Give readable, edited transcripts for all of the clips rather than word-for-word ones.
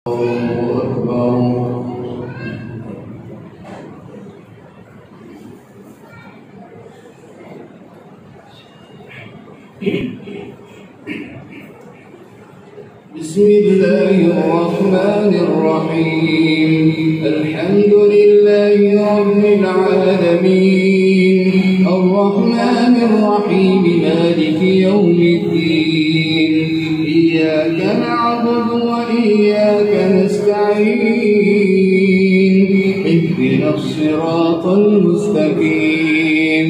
بسم الله الرحمن الرحيم. الحمد لله رب العالمين، الرحمن الرحيم، مالك يوم الدين. إياك نعبد وإياك نستعين، اهدنا الصراط المستقيم،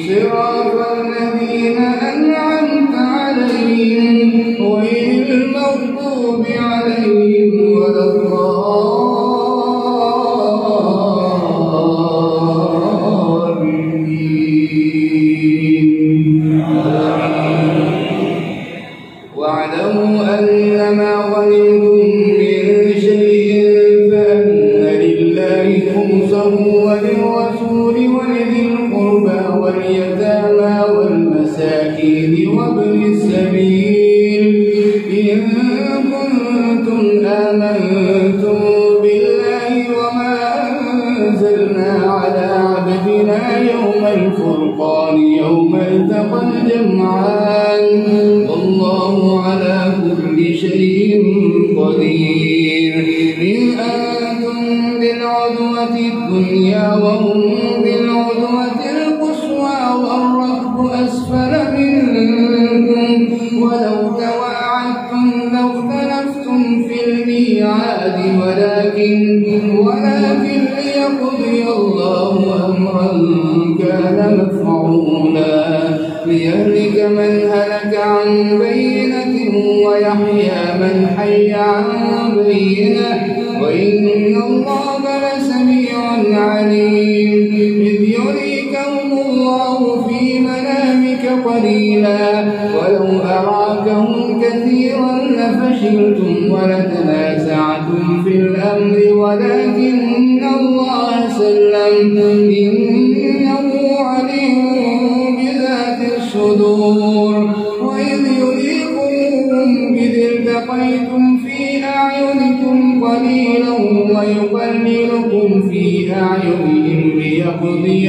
صراط الذين أنعمت عليهم غير المغضوب عليهم ولا الضالين. واعلموا أنما غنمتم من شيء فأن لله خمسه وللرسول ولذي القربى واليتامى والمساكين وابن السبيل إن كنتم آمنتم بالله وما أنزلنا على عبدنا يوم الفرقان يوم التقى الجمعان، والله على كل شيء قدير. إن أنتم بالعدوة الدنيا وهم بالعدوة القصوى والركب أسفل منكم، ولو تواعدتم لاختلفتم في الميعاد، ولكن ليقضي الله أمرا كان مفعولا، ليهلك من هلك عن بينة ويحيى من حي عن بينة، وإن الله لسميع عليم. إذ يريكهم الله في منامك قليلا، ولو أراكهم كثيرا لفشلتم ولتنازعتم في الأمر، ولكن الله سلم، إنه عليم بذات الصدور. وإذ يريكم إذ التقيتم في أعينكم قليلا ويقللكم في أعينهم ليقضي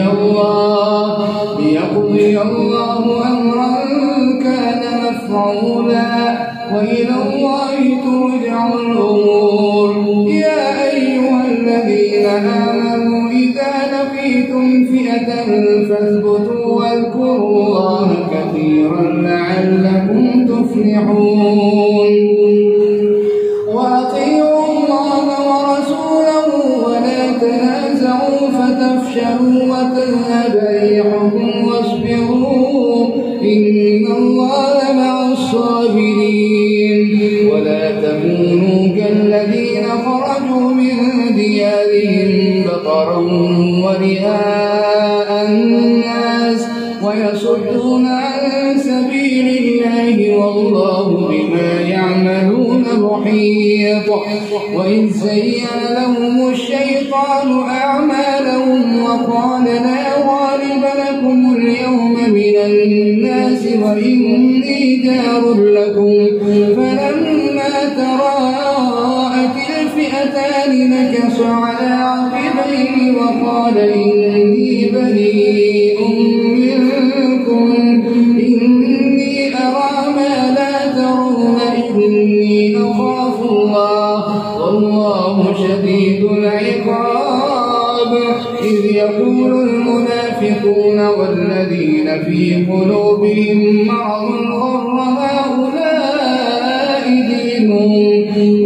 الله أمرا كان مفعولا، وإلى الله ترجع الأمور. يا أيها الذين آمنوا إذا لقيتم فئة فاثبتوا واذكروا الله كثيرا لعلكم تفلحون. وأطيعوا الله ورسوله ولا تنازعوا فتفشلوا وتذهب ريحكم، واصبروا إن الله مع الصابرين. ولا تكونوا كالذين خرجوا من ديارهم بطرا ورئاء الناس ويصدون عن سبيل الله، والله بما يعملون محيط. وإذ زين لهم الشيطان أعمالهم وقال لا غالب لكم اليوم من الناس وإني جار لكم، فلما تراءت الفئتان نكص على عقبيه وقال إني بريء منكم، إني أرى ما لا ترون، إني أخاف الله والله شديد العقاب. إذ يقول المنافقون والذين في قلوبهم مرض غر هؤلاء دينهم،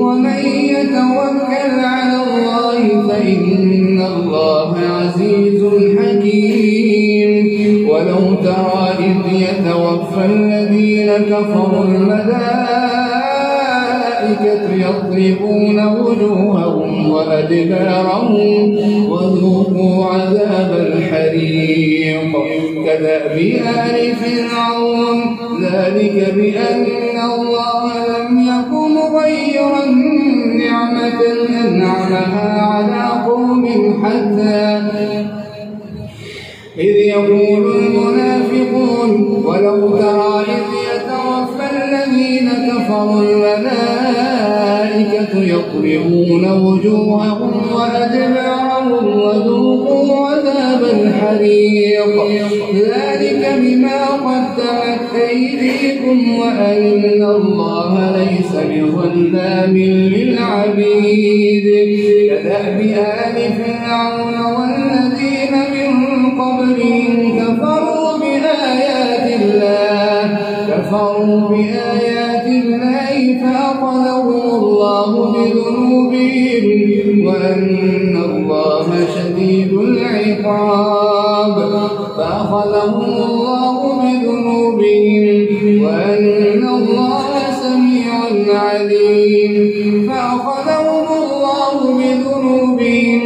ومن يتوكل على الله فإن الله عزيز حكيم. ولو ترى إذ يتوفى الذين كفروا الملائكة يضربون وجوههم وأدبارهم وذوقوا عذاب الحريق كدأب آل فرعون، ذلك بأن الله لم يكن مغيرا نعمة أنعمها على قوم حتى إذ يقول المنافقون ولو ترى إذ يتوفى الذين كفروا الملائكة يضربون وجوههم وأدبارهم وذوقوا عذاب الحريق ذلك بما قدمت أيديكم وأن الله ليس بظلام للعبيد كدأب آل فرعون والذين من قبلهم كفروا بآيات الله فأخذهم الله بذنوبهم وأن الله شديد العقاب فأخذهم الله بذنوبهم وأن الله سميع عليم فأخذهم الله بذنوبهم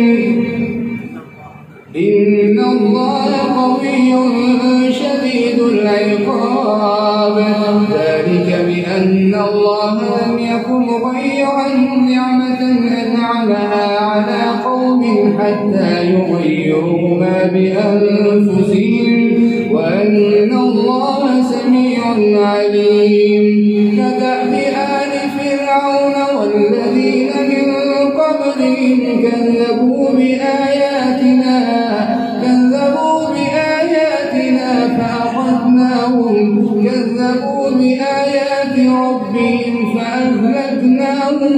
إن الله قوي شديد العقاب ذلك بأن الله لم يكن مغيرا نعمة أنعمها على قوم حتى يغيروا ما بأنفسهم وأن الله سميع عليم كدأب آل فرعون والذين من قبلهم كذبوا بآياتنا فأخذناهم كذبوا بآيات ربهم فأهلكناهم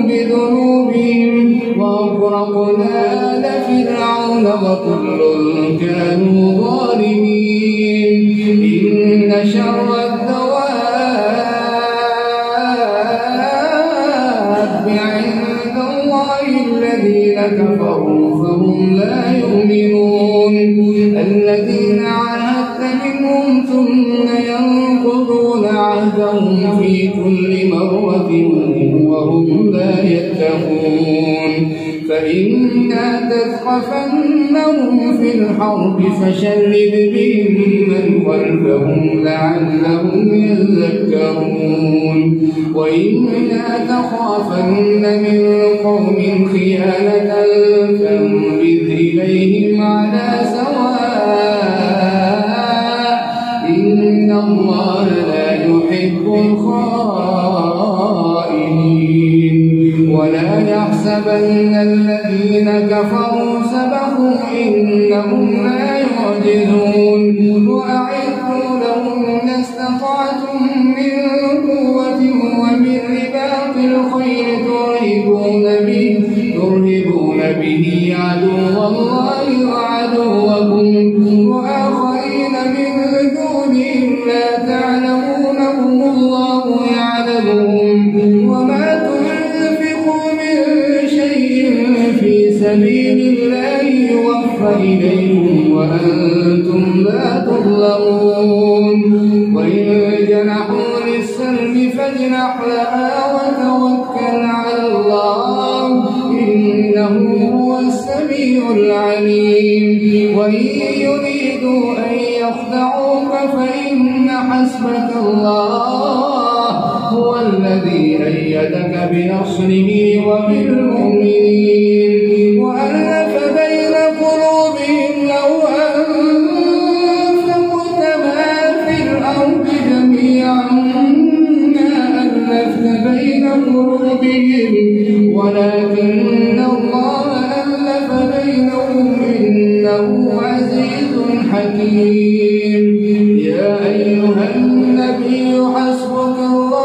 بذنوبهم وأغرقنا آل فرعون وكل كانوا ظالمين إن شر الدواب عند الله الذين كفروا فهم لا يؤمنون الذين عاهدت منهم ثم ينقضون عهدهم في كل مرة وهم لا يتقون فإنا تثقفنهم في الحرب فشرد بهم من خلفهم لعلهم يذكرون وإنا تخافن من قوم خيانة فانبذ إليهم على سواء إن الله لا يحب الخائنين ولا يحسبن الذين كفروا سبقوا إنهم لا يعجزون وأعدوا لهم ما استطعتم من قوة ومن رباط الخيل ترهبون به عدو الله وعدوكم وآخرين من دونهم لا تعلمونهم الله يعلمهم وما تنفقوا من شيء في سبيل الله يوفى إليكم وأنتم لا تظلمون وإن جنحوا للسلم فاجنح لها وتوكل على الله إنه هو السميع العليم وإن يريدوا أن يخدعوك فإن حسبك الله هو الذي أيدك بنصره وبالمؤمنين وألف بين قلوبهم لو أنفقت ما في الأرض جميعا ما ألفت بين قلوبهم ولكن الله ألف بينهم إنه عزيز حكيم يا أيها النبي حسبك الله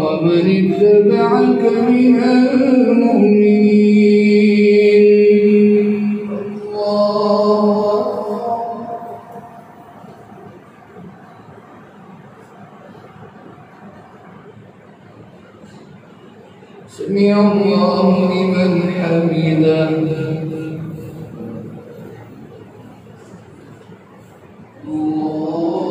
ومن اتبعك من المؤمنين سمع الله لمن حمده الله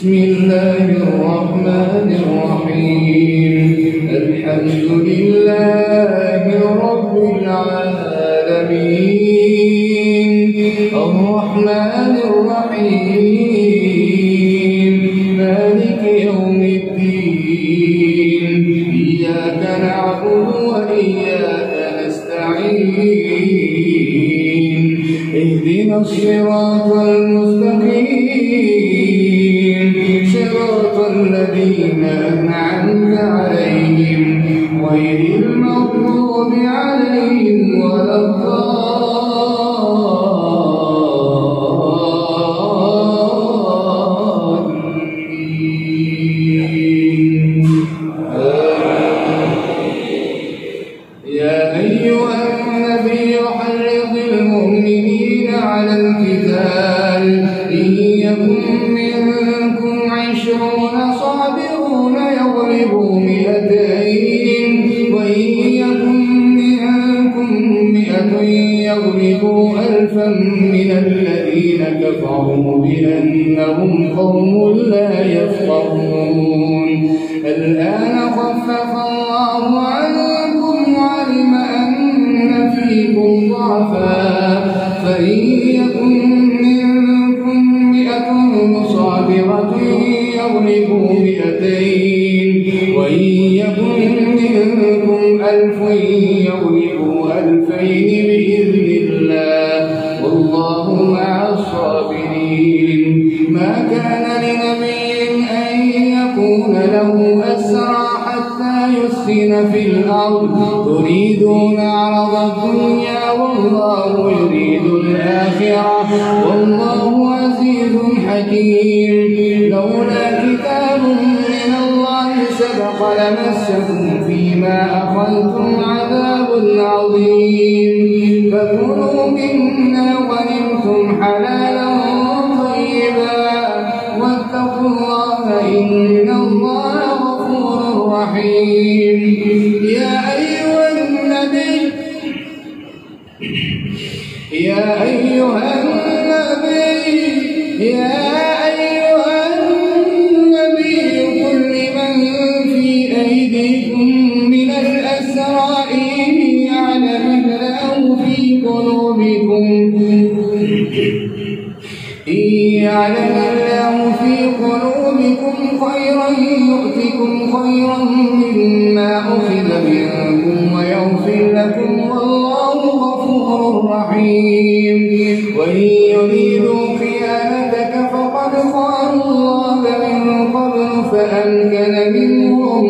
بسم الله الرحمن الرحيم الحمد لله رب العالمين الرحمن الرحيم مالك يوم الدين إياك نعبد وإياك نستعين اهدنا الصراط المستقيم صراط الذين أنعمت عليهم غير المغضوب عليهم ولا الضالين. يا أيها النبي حرض المؤمنين على القتال إن يكن منكم 20 صابرون يغلبوا 200 وإن يكن منكم 100 يغلبوا 1000 من الذين كفروا بأنهم قوم لا يفقهون. الآن خفف الله عنكم وعلم أن فيكم ضعفا فإن يكن منكم 100 صابرة يغلبوا 200 وإن يكن منكم 1000 يغلبوا 2000 بإذن الله والله مع الصابرين. ما كان لنبي أن يكون له أسرى حتى يسخن في الأرض تريدون عرض الدنيا والله يريد الآخرة والله عزيز حكيم. لولا كتاب من الله سبق لمسكم فيما أخذتم عذاب عظيم فكلوا مما غنمتم حلالا طيبا واتقوا الله إن الله غفور رحيم. يا أيها النبي قل لمن في أيديكم من الأسرى إن يعلم الله في قلوبكم خيرا يؤتكم خيرا مما أخذ منكم ويغفر لكم والله غفور رحيم. وإن يريدوا خيانتك فقد خانوا الله من قبل فأمكن منهم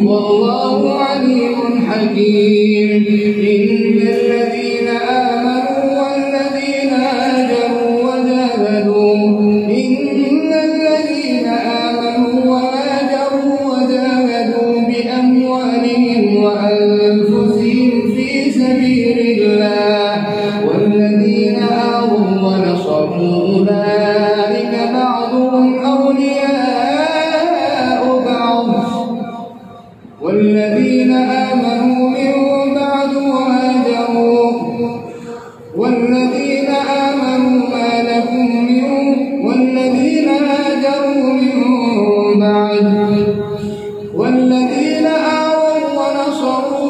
والله عليم حكيم. إن الذين آمنوا والذين هاجروا وجاهدوا بأموالهم وأنفسهم في سبيل الله والذين آووا ونصروا أولئك بعضهم أولياء بعض والذين آمنوا من بعد وهاجروا والذين آمنوا ما لكم من والذين هاجروا من بعد والذين آووا ونصروا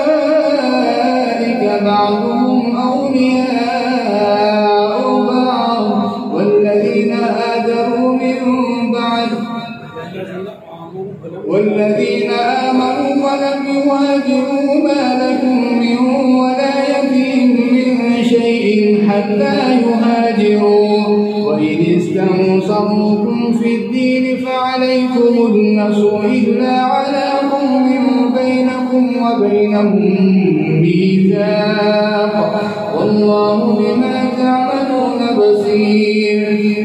أولئك بعضهم أولياء بعض والذين هاجروا من بعد والذين آمنوا ولم يهاجروا ما لكم من ولايتهم من شيء حتى يهاجروا. وإن استنصروكم في الدين فعليكم النصر إلا على قوم بينكم وبينهم ميثاق والله بما تعملون بصير.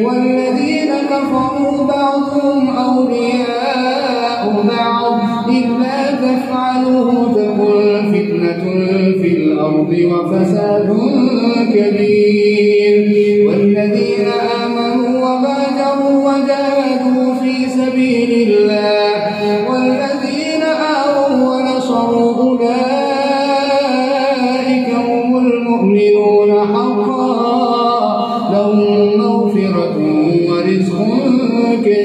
والذين كفروا بعضهم أولياء بعض إلا تفعلوه تكن فتنة في الأرض وفساد كبير. والذين آمنوا وهاجروا وجاهدوا في سبيل الله والذين آووا ونصروا أولئك هم المؤمنون حقا لهم مغفرة ورزق كريم.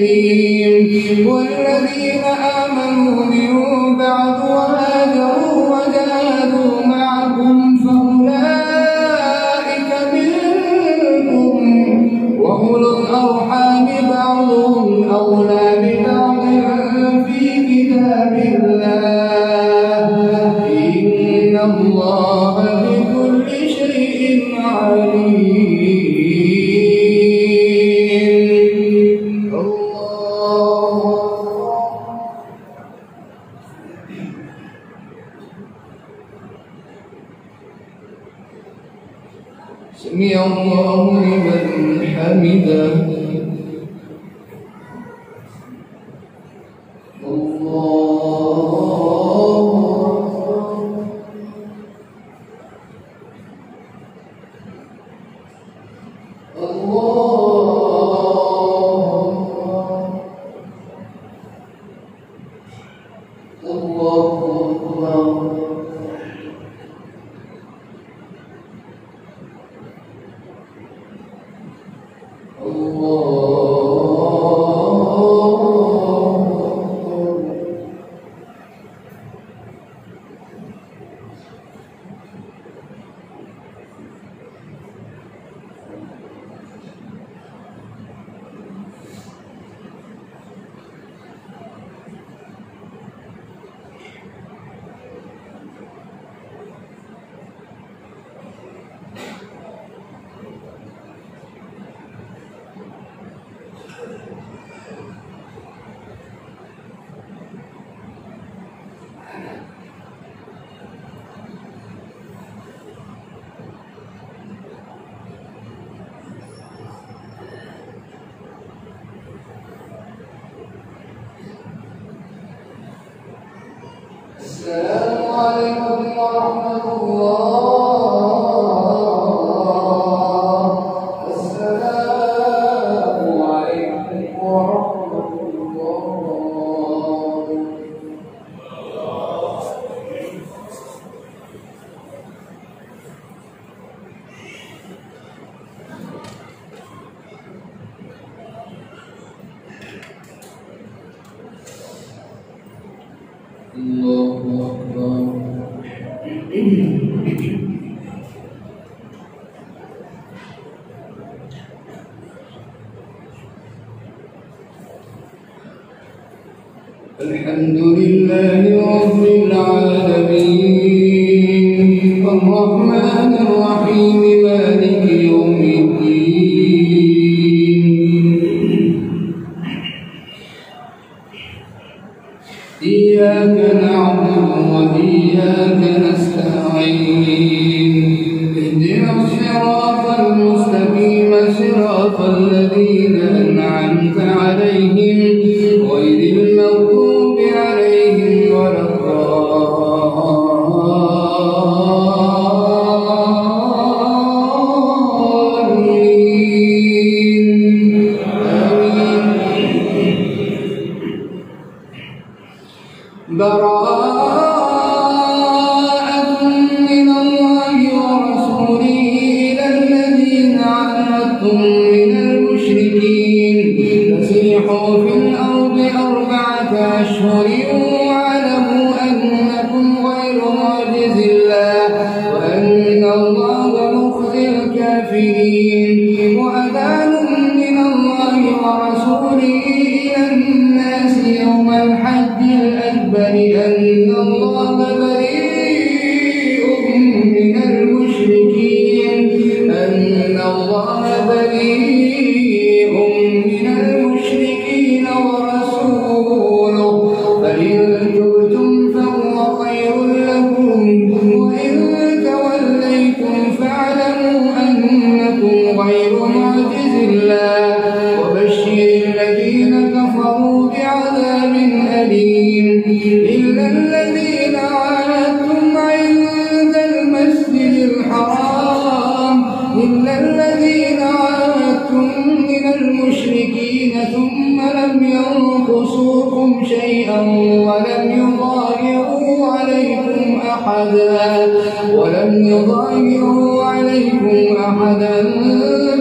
والذين آمنوا من بعد وهاجروا وجاهدوا معكم فأولئك منكم وأولو الأرحام بعضهم أولى ببعض في كتاب الله إن الله بكل شيء عليم. سمع الله لمن حمده. السلام عليكم ورحمة الله. السلام عليكم ورحمة الله. الله أكبر. الحمد لله رب العالمين الرحمن الرحيم مالك يوم الدين إياك نعبد وإياك نستعين اهدنا الصراط المستقيم صراط الذين أنعمت عليهم غير المغضوب عليهم ولا الضالين. براءة من الله ورسوله إلى الذين عاهدتم من المشركين فسيحوا في الأرض 4 أشهر واعلموا أنكم غير معجز الله وأن الله مخزي الكافرين. وأذان من الله ورسوله إلى الناس يوم الحج الأكبر أن الله بريء من المشركين ورسوله فإن تبتم فهو خير لكم وإن توليتم فاعلموا أنكم غير معجز الله وبشر الذين كفروا بعذاب أليم. إلا الذين عاهدتم عند المسجد الحرام من المشركين ثم لم ينقصوكم شيئا ولم يظاهروا عليكم أحدا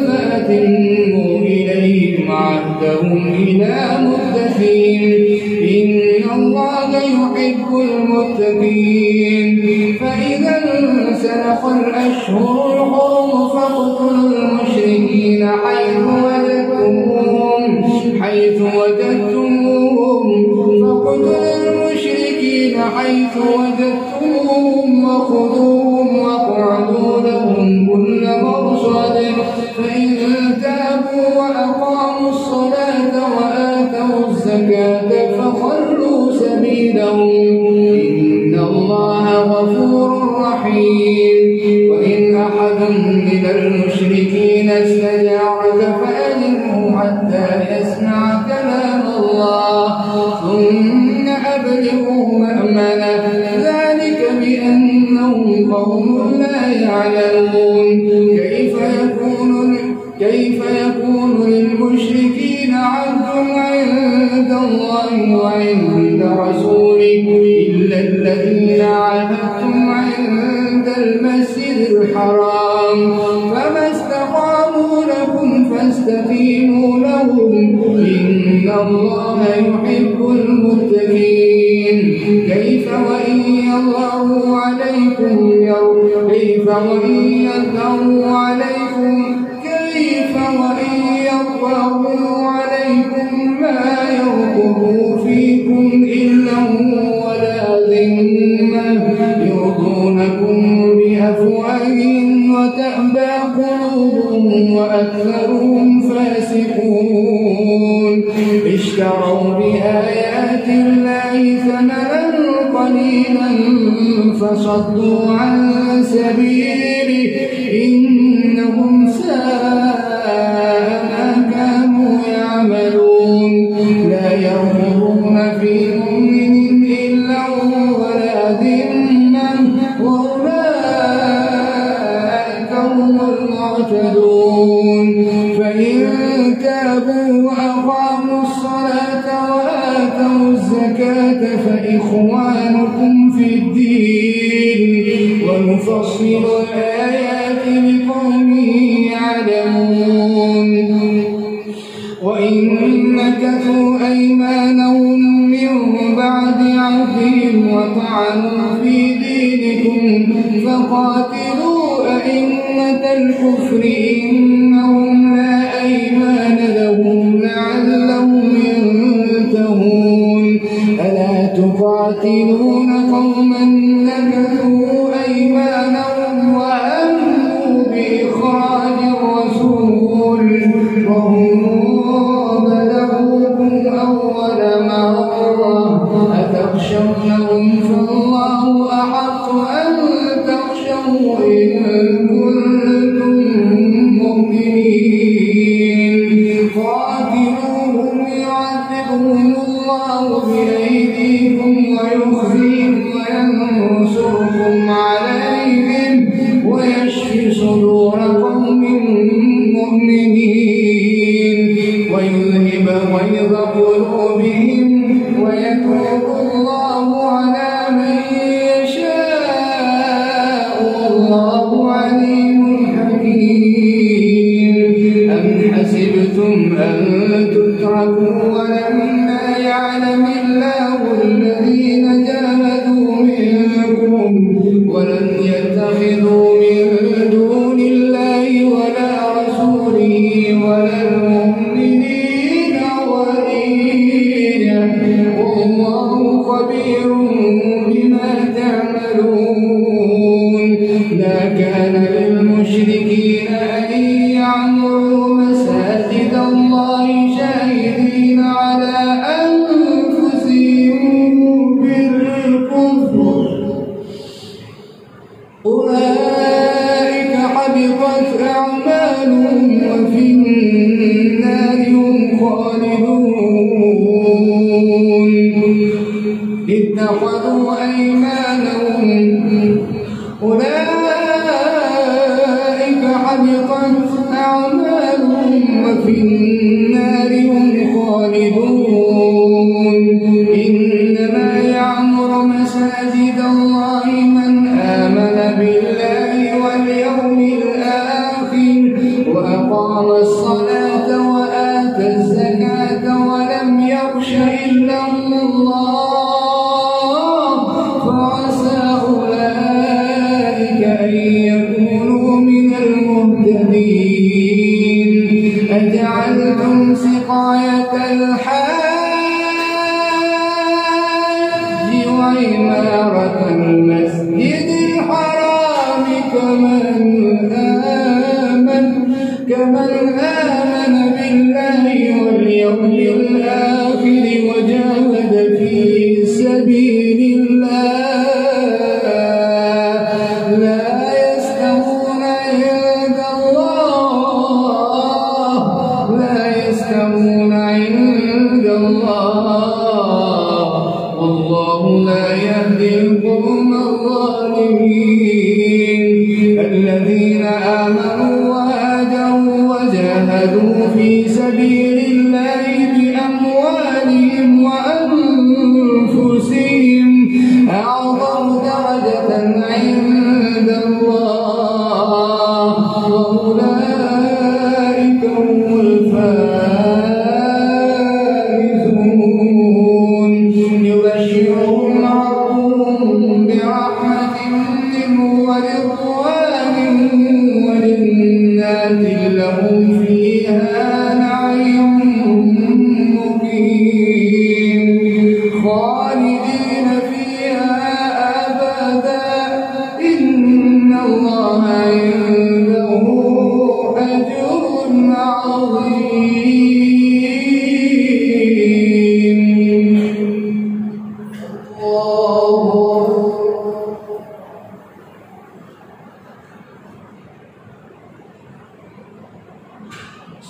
فأتموا إليهم عليهم عهدهم إلى مدتهم إن الله يحب المتقين فإذا انسلخ الأشهر الحرم فاقتلوا المشركين حيث وجدتموهم وخذوهم واقعدوا لهم كل مرصد فإن تابوا وأقاموا الصلاة وآتوا الزكاة فخلوا سبيلهم إن الله غفور رحيم وإن أحد من المشركين استجارك فأجره حتى يسمع كلام الله ثم أبلغه مأمنه ذلك بأنهم قوم لا يعلمون كيف يكون للمشركين عهد عند الله وعند رسوله إلا الذين عاهدتم عند المسجد الحرام فما استقاموا لكم فاستقيموا لهم إن الله يحب المتقين كيف وإن يظهروا عليكم ما يرقبوا فيكم إلا ولا ذمة يرضونكم بأفواههم وتأبى قلوبهم وأكثرهم فاسقون اشتروا بآيات الله ثمنا قليلا فصدوا عن سبيله إنهم ساء ما كانوا يعملون لا يرقبون في مؤمن إلا ولا ذمة وأولئك هم المعتدون فإن تابوا وأقاموا الصلاة وآتوا الزكاة فإخوانكم في الدين ونفصل الآيات لقوم يعلمون وإن نكثوا أيمانهم من بعد عهدهم وطعنوا في دينكم فقاتلوا أئمة الكفر إنهم لا أيمان لهم لعلهم ينتهون ألا تقاتلون قوما نكثوا أيمانهم وهموا بإخراج الرسول وهم بلغوكم أول مرة أتخشونهم فالله أحق أن تخشوه إن كنتم مؤمنين قاتلوهم يعذبهم الله بأيديكم ويخزيهم وينصركم عليهم ويشفي صدور قوم مؤمنين ويذهب غيظ قلوبهم ويتوب الله على من يشاء والله عليم حكيم أم حسبتم أن تتركوا ولما يعلم الله الذين جاهدوا منكم ولم يتخذوا من دون الله ولا رسوله ولا المؤمنين وليا والله خبير بما تعملون لا كان للمشركين أن يعمروا مساجد الله شاهدين على أنفسهم بالكفر أولئك حبطت أعمالهم وفي النار هم خالدون اتخذوا أيمانهم أولئك حبطت أعمالهم وفي النار هم خالدون إنما يعمر مساجد الله من آمن بالله واليوم الآخر وأقام الصلاة وآتى سقاية الحاج وعمارة المسجد الحرام كمن آمن بالله واليوم الآخر وجاهد في سبيل الله لا يستوون عند الله والله لا يهدي القوم الظالمين الذين آمنوا وهاجروا وجاهدوا في سبيل الله بأموالهم وأنفسهم أعظم درجة عند الله وأولئك هم الفائزون يبشرهم ربهم برحمة منه ورضوان وجنات لهم فيها نعيم مقيم خالدين فيها أبدا إن الله عنده أجر عظيم.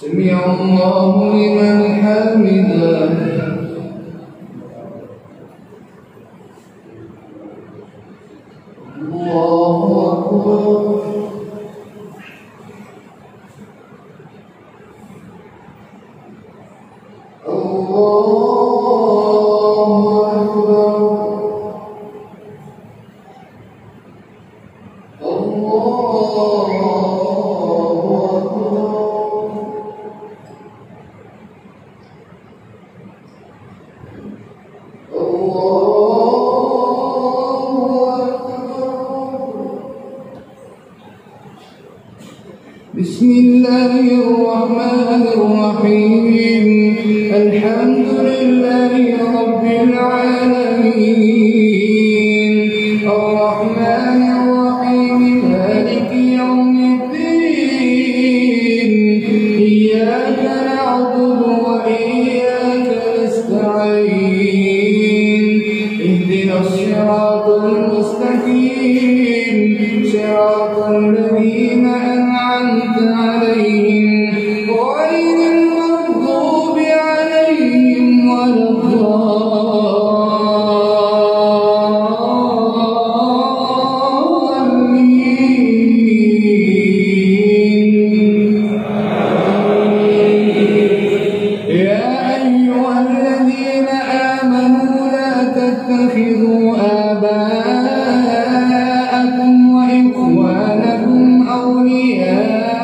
سمع الله لمن حمده. الله أكبر. بسم الله الرحمن الرحيم الحمد لله رب العالمين الرحمن الرحيم مالك يوم الدين إياك نعبد وإياك نستعين اهدنا الصراط المستقيم صراط الذين أنعمت عليهم غير المغضوب عليهم ولا الضالين. يا أيها الذين آمنوا لا تتخذوا آباءكم وإخوانكم أولياء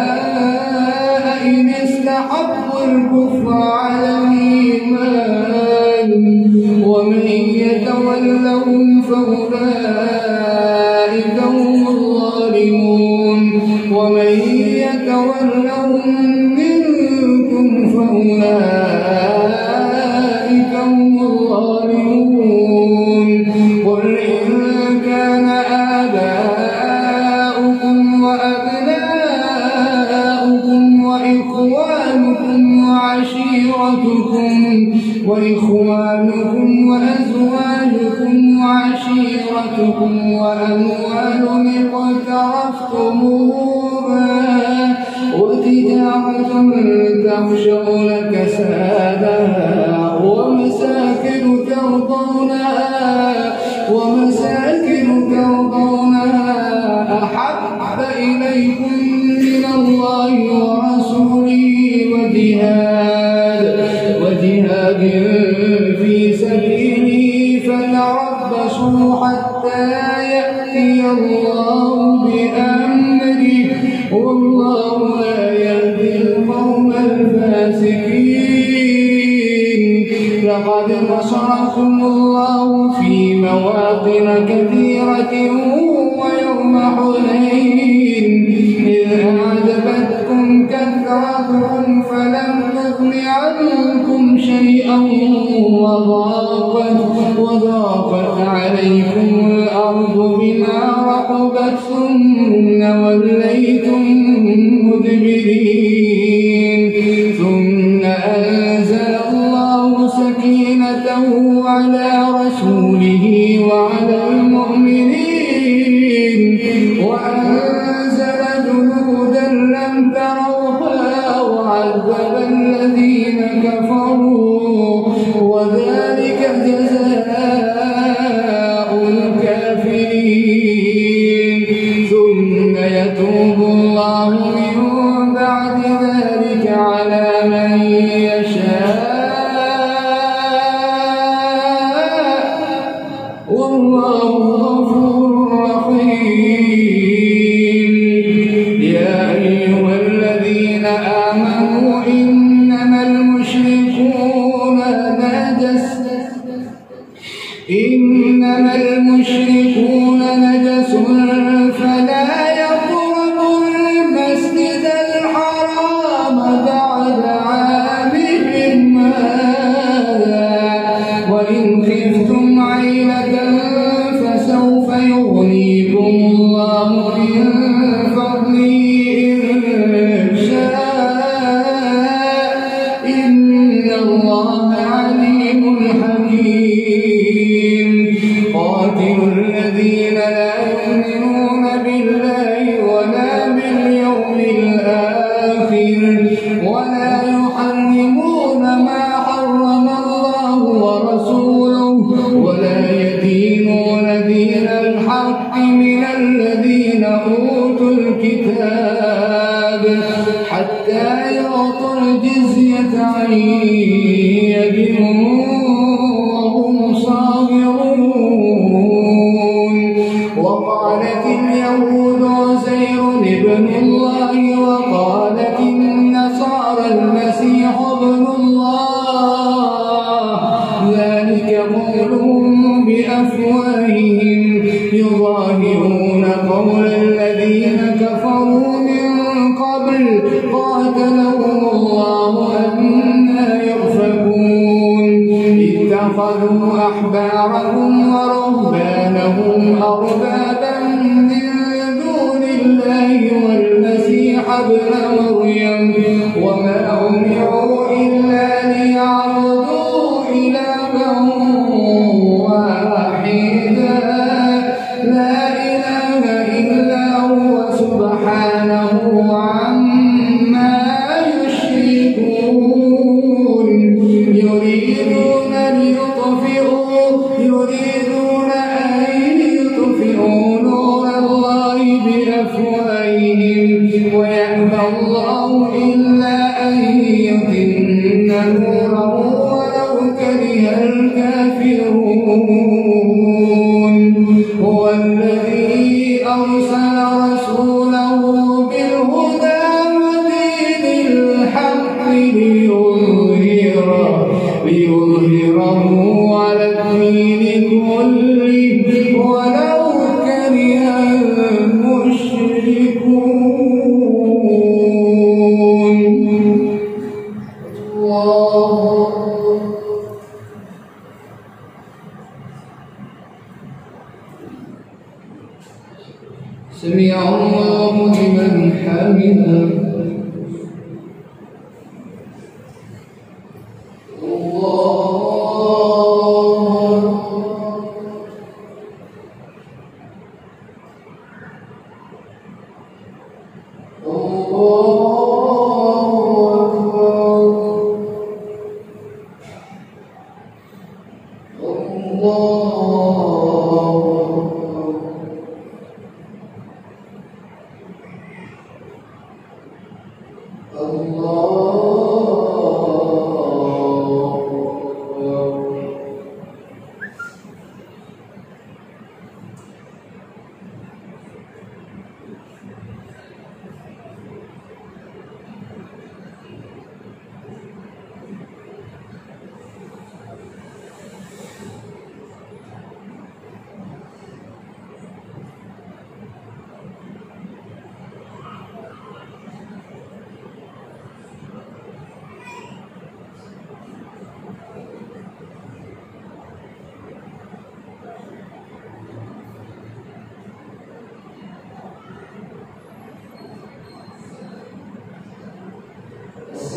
إن استحبوا الكفر على الإيمان ومن يتولهم فأولئك هم الظالمون ومن يتولهم منكم فأولئك هم الظالمون. قل إن كان آباؤكم وأبناؤكم وإخوانكم وأزواجكم وعشيرتكم وأموال اقترفتموها وتجارة تخشون كسادها ومساكن ترضونها أحب إليكم من الله ورسوله وجهاد في سبيله فتربصوا حتى يأتي الله بأمره والله لا يهدي القوم الفاسقين. لقد نصركم الله في مواطن كثيرة ويوم حنين إذ أعجبتكم كثرتكم فلم تغن عنكم عليكم الأرض بما رحبت ثم وليتم مدبرين ثم أنزل الله سكينته على رسوله وعلى المؤمنين وأنزل جنودا لم تروها وعذب الذين كفروا وذلك جزاء الكافرين ثم يتوب الله من بعد ذلك على من يشاء والله غفور رحيم. يا أيها الذين آمنوا إنما المشركون نجس فلا يقربوا المسجد الحرام بعد عامهم هذا وإن خفتم عيلة فسوف يغنيكم الله من فضله إن شاء إن الله عليم حكيم. قاتلوا الذين لا يؤمنون بالله ولا باليوم الآخر ولا يحرمون ما حرم الله ورسوله ولا يدينون دين الحق من الذين أوتوا الكتاب حتى يعطوا الجزية عن يد وهم صاغرون. وقالت اليهود عزير ابن الله وقالت النصارى المسيح ابن الله ذلك قولهم بأفواههم يظاهرون قول الذين كفروا من قبل قاتلهم الله أنى يؤفكون. اتخذوا أحبارهم ورهبانهم أربابا من دون الله والمسيح ابن مريم وما أمروا إلا ليعبدوا إلها واحدا لا إله إلا هو سبحانه عما يشركون. يريدون أن يطفئوا نور الله بأفواههم ويأبى الله إلا أن يتم نوره ولو كره الكافرون. هو الذي أرسل رسوله بالهدى ودين الحق ليظهره على الدين كله ولو كره المشركون. سمع الله لمن حمده.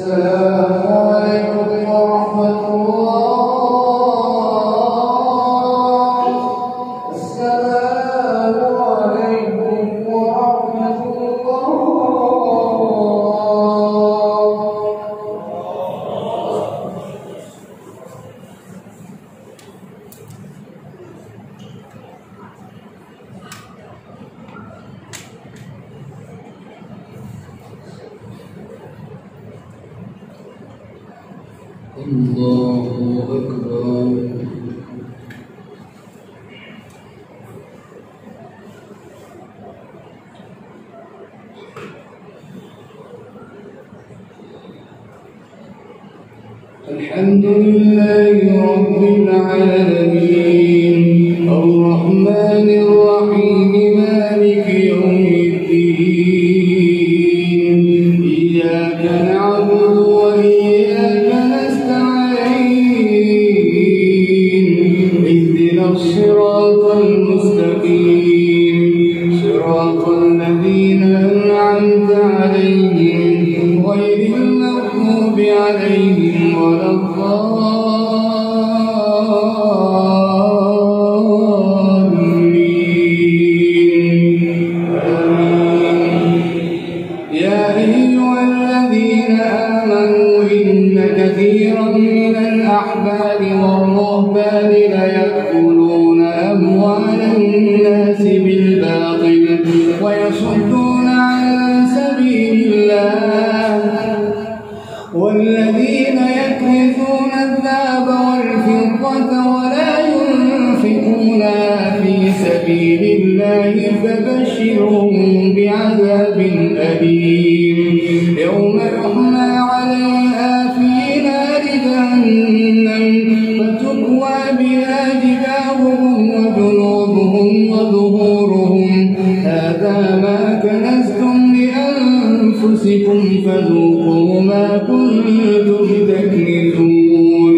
السلام عليكم ورحمة الله. السلام عليكم ورحمة الله أكبر. الحمد لله رب العالمين الرحمن الرحيم مالك يوم الدين إياك نعبد وإياك نستعين اهدنا الصراط المستقيم صراط الذين أنعمت عليهم غير المغضوب عليهم ولا الضالين. آمين. يا أيها الذين آمنوا إن كثيرا من الأحبار والرهبان ليأكلون أموال الناس بالباطل ويصدون عن سبيل الله والذين يكنزون الذهب والفضة ولا ينفقونها في سبيل الله فبشرهم بعذاب أليم يوم يحمى عليها في نار جهنم فتكوى بها جباههم وجنوبهم وظهورهم هذا ما كنزتم لأنفسكم فذوقوا ما كنتم تكنزون.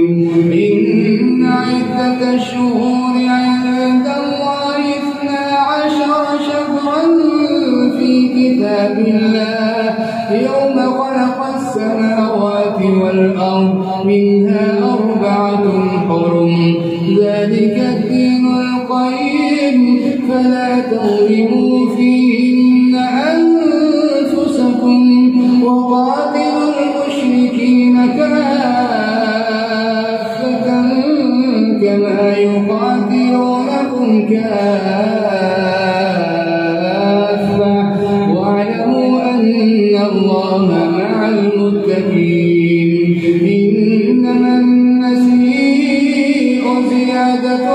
إن عدة الشهور عند الله 12 شهرا في كتاب الله يوم خلق السماوات والأرض منها 4 حرم ذلك الدين القيم فلا تظلموا فيهن أنفسكم وقاتلوا المشركين كافة كما يقاتلونكم كافة واعلموا أن الله مع المتقين. إنما النسيء زيادة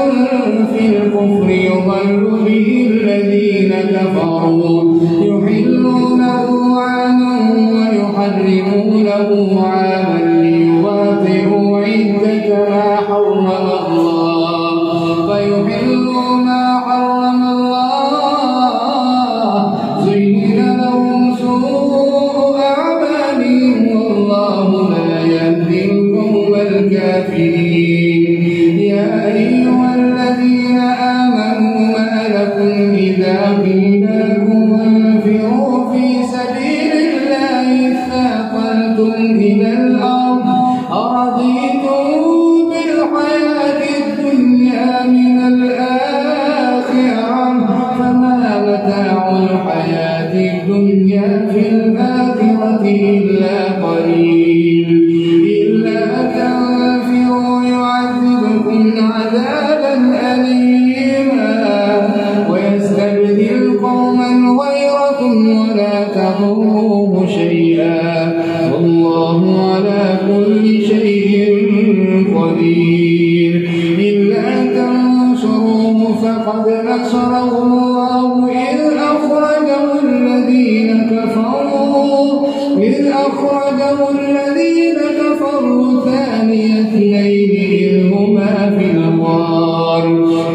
في الكفر يضل به الذين كفروا يحلونه عاما ويحرمونه عاما ليواطئوا عدة ما حرم الله فيحلوا ما حرم الله زين لهم سوء أعمالهم والله لا يهدي القوم الكافرين. يا أيها الذين آمنوا ما لكم إذا قيل لكم انفروا في سبيل الله اثاقلتم إلى الأرض أرضيتم بالحياة الدنيا من الآخرة فما متاع الحياة الدنيا في الآخرة إلا قليل. إلا تنفروا يعذبكم عذابا أليما ويستبدل قوما غيركم ولا تضروه شيئا والله على كل شيء قدير. إلا تنصروه فقد نصره الله إذ أخرجه الذين كفروا ثاني اثنين إذ هما في الغار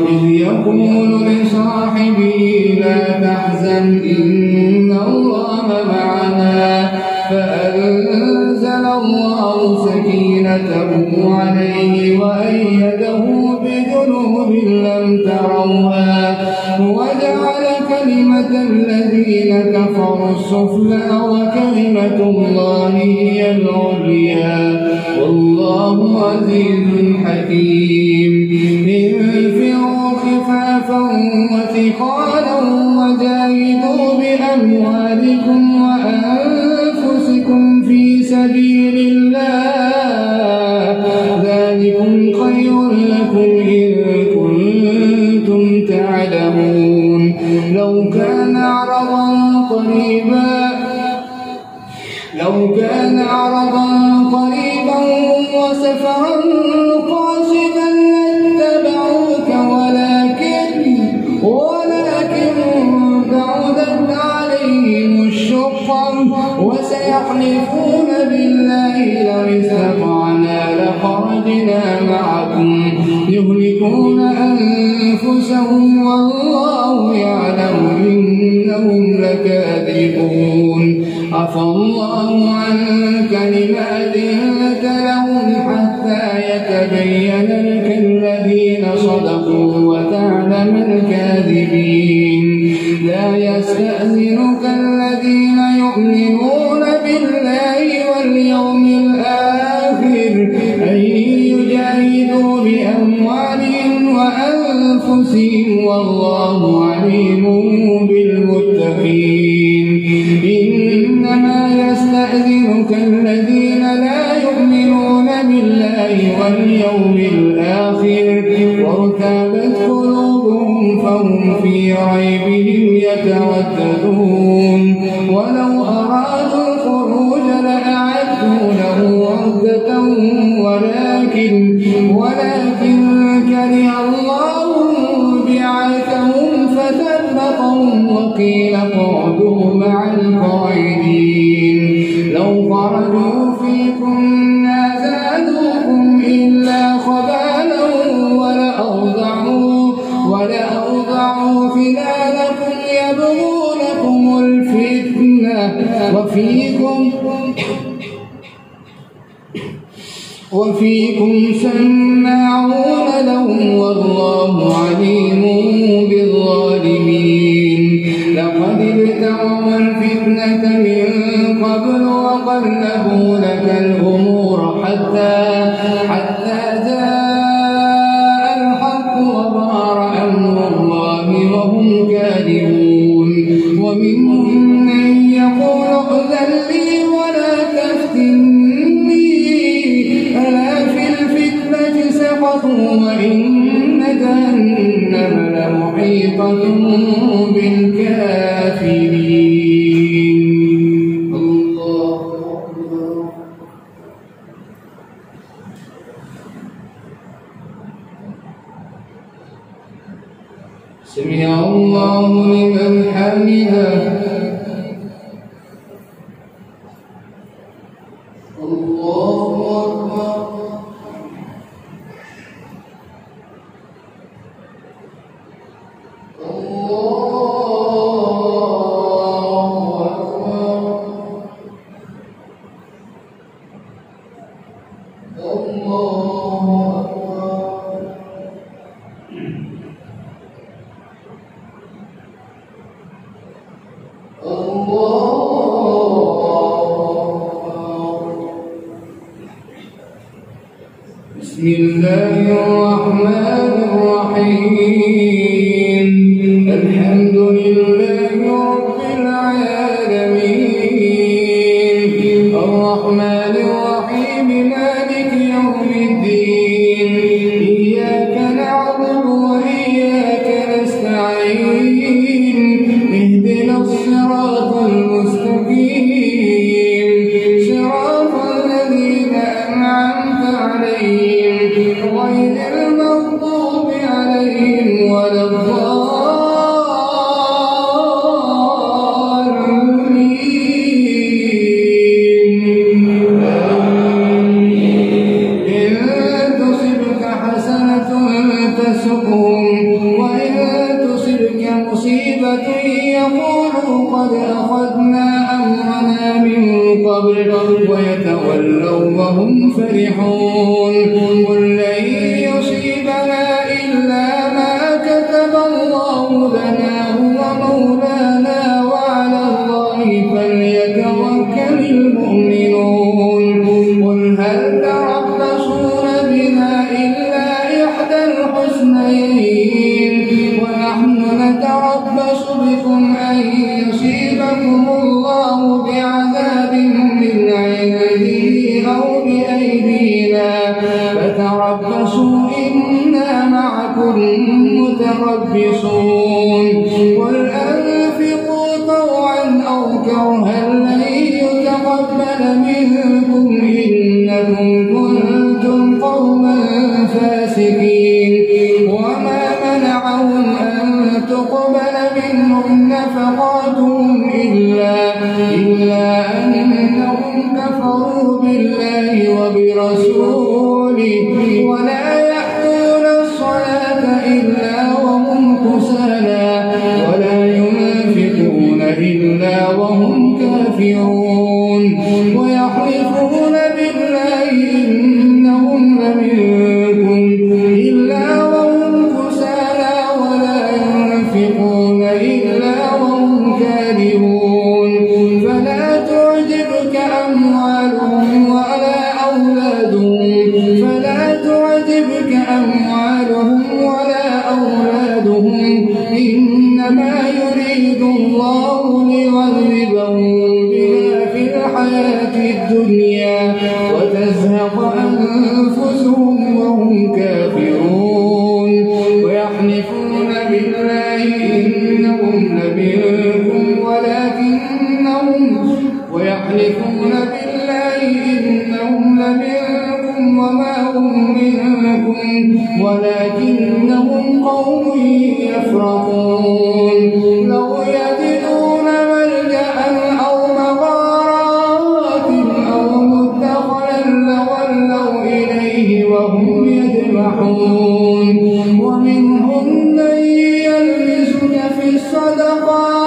إذ يقول لصاحبه لا تحزن إن الله معنا فأنزل الله سكينته عليه وأيده بجنود لم تروها وجعل كلمة كلمة الذين كفروا السفلى وكلمة الله هي العليا والله عزيز حكيم انفروا خفافا وثقالا وجاهدوا بأموالكم وأنفسكم في سبيل الله ذلكم خير لكم إن كنتم تعلمون لو كان عرضا قريبا وسفرا قاصدا لاتبعوك ولكن بعدت عليهم الشقة وسيحلفون بالله لو استطعنا لخرجنا معكم يهلكون أنفسهم والله يعلم إنهم لكاذبون عفى الله عنك لما أذنت لهم حتى يتبين لك الذين صدقوا وتعلم الكاذبين لا يستأذنك الذين يؤمنون بالله واليوم الآخر أن يجاهدوا بأموالهم وأنفسهم والله عليم بالمتقين إنما يستأذنك الذين لا يؤمنون بالله واليوم الآخر وارتابت قلوبهم فهم في ريبهم يترددون ولو أرادوا الخروج لأعدوا له عدة ولكن كره الله بعثهم فثبطهم وقيل اقعدوا مع القاعدين لو خرجوا فيكم ما زادوكم إلا خبالا ولأوضعوا خلالكم يبغونكم الفتنة وفيكم سماعون لهم والله عليم بالظالمين لقد ابتغوا الفتنة من قبل وقلبوا لك الأمور حتى جاء الحق وظهر أمر الله وهم كاذبون ومنهم من يقول ائذن لي ولا تفتني ألا في الفتنة سقطوا وإن جهنم لمحيطة بالكافرين الله أكبر سمع الله لمن حمده الله أكبر بسم الله الرحمن الرحيم الحمد لله رب العالمين الرحمن الرحيم مالك يوم الدين إياك نعبد وإياك نستعين اهدنا الصراط المستقيم صراط الذين أنعمت عليهم غير المغضوب عليهم ولا الضالين إن تصبك حسنة تسؤهم وإن تصبك مصيبة يقولوا قد أخذنا أمرنا من قبل ويتولوا وهم فرحون قل لن يصيبنا إلا ما كتب الله لنا هو مولانا المؤمنون قل هل تربصون بنا إلا إحدى الحسنيين ونحن نتربص بكم أن يصيبكم الله بعذاب من عنده أو بأيدينا فتربصوا إنا معكم متربصون قل أنفقوا طوعا أو كرها لن يتقبل منكم إنكم كنتم قوما فاسقين وما منعهم أن تقبل منهم نفقاتهم إلا أنهم كفروا بالله وبرسوله ولا يأتون الصلاة إلا وهم كسالى ولا ينفقون إلا وهم كافرون ويحلفون بالله إنهم لمنكم إلا وهم كسالى ولا ينفقون إلا وهم كاذبون فلا تعجبك أموالهم ولا أولادهم إنما يريد الله ليعذبهم بها في الحياة الدنيا وتزهق أنفسهم وهم كافرون ويحلفون بالله إنهم لمنكم وما هم منكم ولكنهم قوم يفرقون لو يجدون ملجأ أو مغارات أو مدخلا لولوا إليه وهم يجمحون ومنهم من يلمزك في الصدقات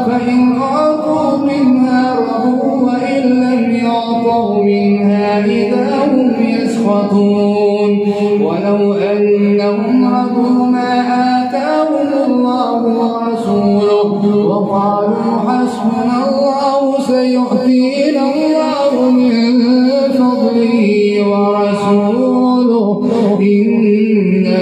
فإن أعطوا منها رضوا وإن لم يعطوا منها إذا هم يسخطون ولو أنهم رضوا ما آتاهم الله ورسوله وقالوا حسبنا الله سيؤتينا الله من فضله ورسوله إنا